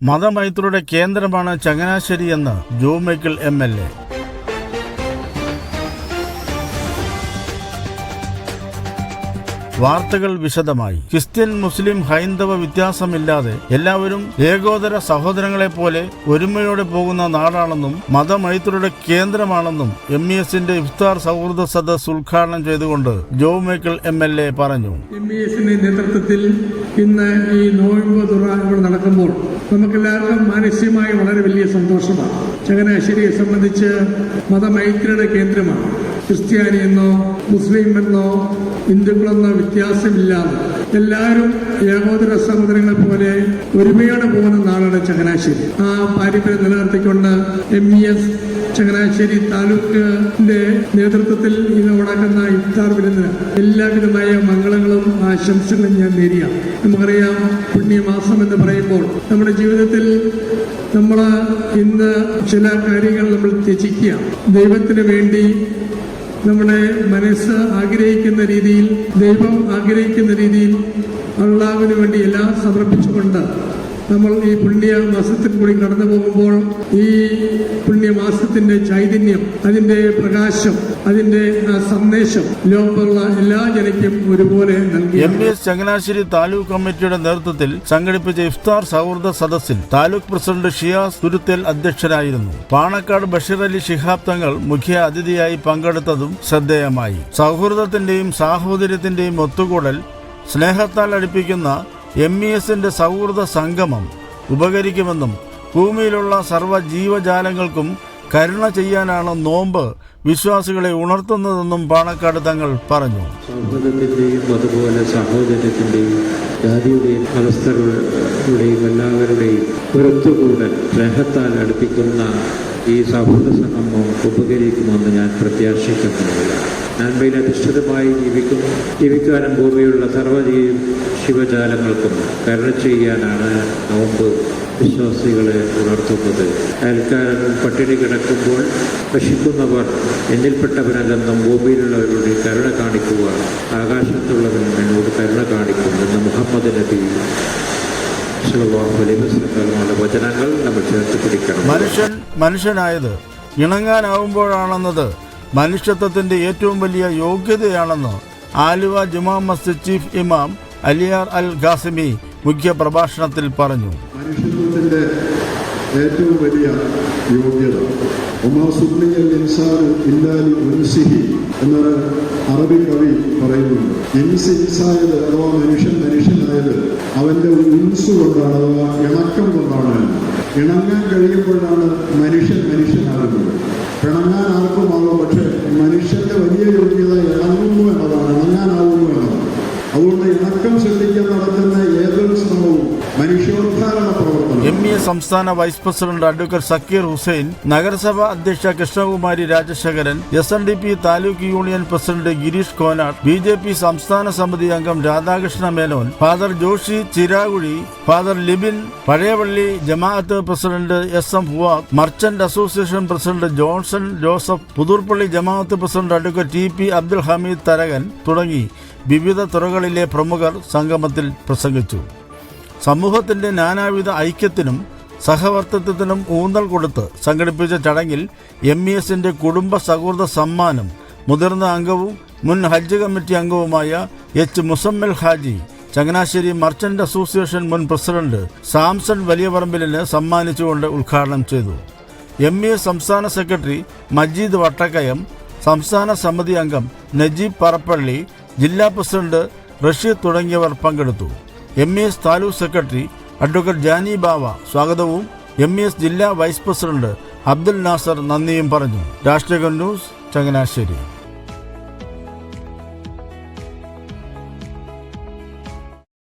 മതമൈത്രിയുടെ കേന്ദ്രമാണ് ചങ്ങനാശ്ശേരിയെന്ന് ജോ Michael MLA. വാർത്തകൾ വിശദമായി. ക്രിസ്ത്യൻ, മുസ്ലിം, ഹൈന്ദവ വ്യത്യാസമില്ലാതെ എല്ലാവരും ഏകോദര സഹോദരങ്ങളെ പോലെ ഒരുമയോടെ പോകുന്ന നാടാണെന്നും മതമൈത്രിയുടെ കേന്ദ്രമാണെന്നും MESന്റെ ഇഫ്താർ സൗഹൃദ സദസ് ഉദ്ഘാടനം ചെയ്തുകൊണ്ട് ജോ മൈക്കിൾ MLA പറഞ്ഞു. MESന്റെ നേതൃത്വത്തിൽ ഇന്ന് ഈ നോയമ്പ് തുറ ഇവിടെ നടക്കുമ്പോൾ നമുക്കെല്ലാവർക്കും മാനസികമായി വളരെ വലിയ സന്തോഷമാണ്. ചങ്ങനാശ്ശേരിയെ സംബന്ധിച്ച് മതമൈത്രിയുടെ കേന്ദ്രമാണ്. ക്രിസ്ത്യാനിയെന്നോ മുസ്ലിം എന്നോ ഹിന്ദുക്കളെന്നോ വ്യത്യാസമില്ലാതെ എല്ലാവരും ഏകോദര സഹോദരങ്ങൾ പോലെ ഒരുമയോടെ പോകുന്ന നാടാണ് ചങ്ങനാശ്ശേരി. ആ പാരമ്പര്യം നിലനിർത്തിക്കൊണ്ട് MES ചങ്ങനാശ്ശേരി താലൂക്കിന്റെ നേതൃത്വത്തിൽ ഇന്ന് നടക്കുന്ന ഇഫ്താർ വിരുന്നിന് എല്ലാവിധമായ മംഗളങ്ങളും ആശംസകളും ഞാൻ നേരിയാണ്. നമുക്കറിയാം, പുണ്യമാസം എന്ന് പറയുമ്പോൾ നമ്മുടെ ജീവിതത്തിൽ നമ്മൾ ഇന്ന് ചില കാര്യങ്ങൾ നമ്മൾ ത്യജിക്കുക, ദൈവത്തിന് വേണ്ടി നമ്മുടെ മനസ്സ് ആഗ്രഹിക്കുന്ന രീതിയിൽ, ദൈവം ആഗ്രഹിക്കുന്ന രീതിയിൽ അള്ളാഹുവിന് വേണ്ടി എല്ലാം സമർപ്പിച്ചുകൊണ്ട് നമ്മൾ ഈ പുണ്യമാസത്തിൽ കൂടി കടന്നു പോകുമ്പോൾ ഈ പുണ്യമാസത്തിന്റെ ചൈതന്യം, അതിന്റെ പ്രകാശം, അതിന്റെ സന്ദേശം ലോകത്തുള്ള എല്ലാ ജനക്കും ഒരുപോലെ നൽകി. MES ചങ്ങനാശ്ശേരി താലൂക്ക് കമ്മിറ്റിയുടെ നേതൃത്വത്തിൽ സംഘടിപ്പിച്ച ഇഫ്താർ സൗഹൃദ സദസ്സിൽ താലൂക്ക് പ്രസിഡന്റ് ഷിയാസ് തുരുത്തേൽ അധ്യക്ഷനായിരുന്നു. പാണക്കാട് ബഷീർ അലി ശിഹാബ് തങ്ങൾ മുഖ്യ അതിഥിയായി പങ്കെടുത്തതും ശ്രദ്ധേയമായി. സൗഹൃദത്തിന്റെയും സാഹോദര്യത്തിന്റെയും ഒത്തുകൂടൽ സ്നേഹത്താൽ അടുപ്പിക്കുന്ന MESന്റെ സൗഹൃദ സംഗമം ഉപകരിക്കുമെന്നും ഭൂമിയിലുള്ള സർവ്വ ജീവജാലങ്ങൾക്കും കരുണ ചെയ്യാനാണ് നോമ്പ് വിശ്വാസികളെ ഉണർത്തുന്നതെന്നും പാണക്കാട് തങ്ങൾ പറഞ്ഞു. സൗഹൃദത്തിൻ്റെയും അതുപോലെ സഹോദര്യത്തിൻ്റെയും ജാതിയുടെയും അവസ്ഥകളുടെയും എല്ലാവരുടെയും ഒരൊത്തുകൂടൽ സ്നേഹത്താൽ അടുപ്പിക്കുന്ന ഈ സൗഹൃദ സംഗമം ഉപകരിക്കുമെന്ന് ഞാൻ പ്രത്യാശിക്കുന്നില്ല. നന്മയിൽ അധിഷ്ഠിതമായി ജീവിക്കാനും ഭൂമിയുള്ള ശിവജാലങ്ങൾക്കും കരുണ ചെയ്യാനാണ് നോമ്പ് വിശ്വാസികളെ ഉണർത്തുന്നത്. അയൽക്കാരൻ പട്ടിണി കിടക്കുമ്പോൾ ഭക്ഷിക്കുന്നവർ എന്നിൽപ്പെട്ടവരല്ലെന്നും ഭൂമിയിലുള്ളവരുടെ കരുണ കാണിക്കുക, ആകാശത്തുള്ളവൻ എന്നോട് കരുണ കാണിക്കും എന്ന മുഹമ്മദ് നബി വചനങ്ങൾ നമ്മൾ ചേർത്ത് പിടിക്കണം. മനുഷ്യനായത് ഇണങ്ങാനാവുമ്പോഴാണെന്നത് മനുഷ്യത്വത്തിന്റെ ഏറ്റവും വലിയ യോഗ്യതയാണെന്ന് ആലുവ ജുമാ മസ്ജിദ് ചീഫ് ഇമാം അലിയാർ അൽ ഖാസിമി മുഖ്യ പ്രഭാഷണത്തിൽ പറഞ്ഞു. മനുഷ്യത്വത്തിന്റെ ഏറ്റവും വലിയ യോഗ്യത എന്നൊരു അറബി കവി പറയുന്നുണ്ട്. ഇൻസായത് അഥവാ മനുഷ്യനായത് അവന്റെ ഉൻസ് കൊണ്ടാണ്, അഥവാ ഇണക്കം കൊണ്ടാണ്. ഇണങ്ങാൻ കഴിയുമ്പോഴാണ് മനുഷ്യനാകുന്നത്. പിണങ്ങാൻ ആർക്കുമാകും, പക്ഷെ മനുഷ്യന്റെ വലിയ യോഗ്യത ഇണങ്ങുന്നു എന്നതാണ്, ഇണങ്ങാനാവുന്നു എന്നതാണ്. അതുകൊണ്ട് ഇണക്കം ശ്രദ്ധിക്കാൻ നടത്തുന്ന ഏതൊരു ശ്രമവും മനുഷ്യോദ്ധാരണ പ്രവർത്തനം. MES സംസ്ഥാന vice president advocate Zakir Hussain, നഗരസഭ അധ്യക്ഷ Krishnakumari Rajasekharan, SNDP taluk union president Girish Konad, BJP സംസ്ഥാന സമിതി അംഗം രാധാകൃഷ്ണ മേനോൻ, ഫാദർ ജോഷി ചിരാകുഴി, ഫാദർ ലിബിൻ പഴയപള്ളി, ജമാഅത്ത് president SM Fuad, merchant association president Johnson Joseph, Puthurpally ജമാഅത്ത് president advocate TP Abdul Hameed Tharakan തുടങ്ങി വിവിധ തുറകളിലെ പ്രമുഖർ സംഗമത്തിൽ പ്രസംഗിച്ചു. സമൂഹത്തിന്റെ നാനാവിധ ഐക്യത്തിനും സഹവർത്തിത്വത്തിനും ഊന്നൽ കൊടുത്ത് സംഘടിപ്പിച്ച ചടങ്ങിൽ MESന്റെ കുടുംബ സൗഹൃദ സമ്മാനം മുതിർന്ന അംഗവും മുൻ ഹജ്ജ് കമ്മിറ്റി അംഗവുമായ H Musammil Haji Changanassery merchant association മുൻ പ്രസിഡന്റ് സാംസൺ വലിയപറമ്പിലിന് സമ്മാനിച്ചുകൊണ്ട് ഉദ്ഘാടനം ചെയ്തു. MES സംസ്ഥാന സെക്രട്ടറി മജീദ് വട്ടക്കയം, സംസ്ഥാന സമിതി അംഗം നജീബ് പറപ്പള്ളി, ജില്ലാ പ്രസിഡന്റ് റഷീദ് തുടങ്ങിയവർ പങ്കെടുത്തു. MES taluk secretary advocate Jani Bava സ്വാഗതവും MES ജില്ലാ വൈസ് പ്രസിഡന്റ് അബ്ദുൽ നാസർ നന്ദിയും പറഞ്ഞു. രാഷ്ട്രീയ ന്യൂസ് ചങ്ങനാശ്ശേരി.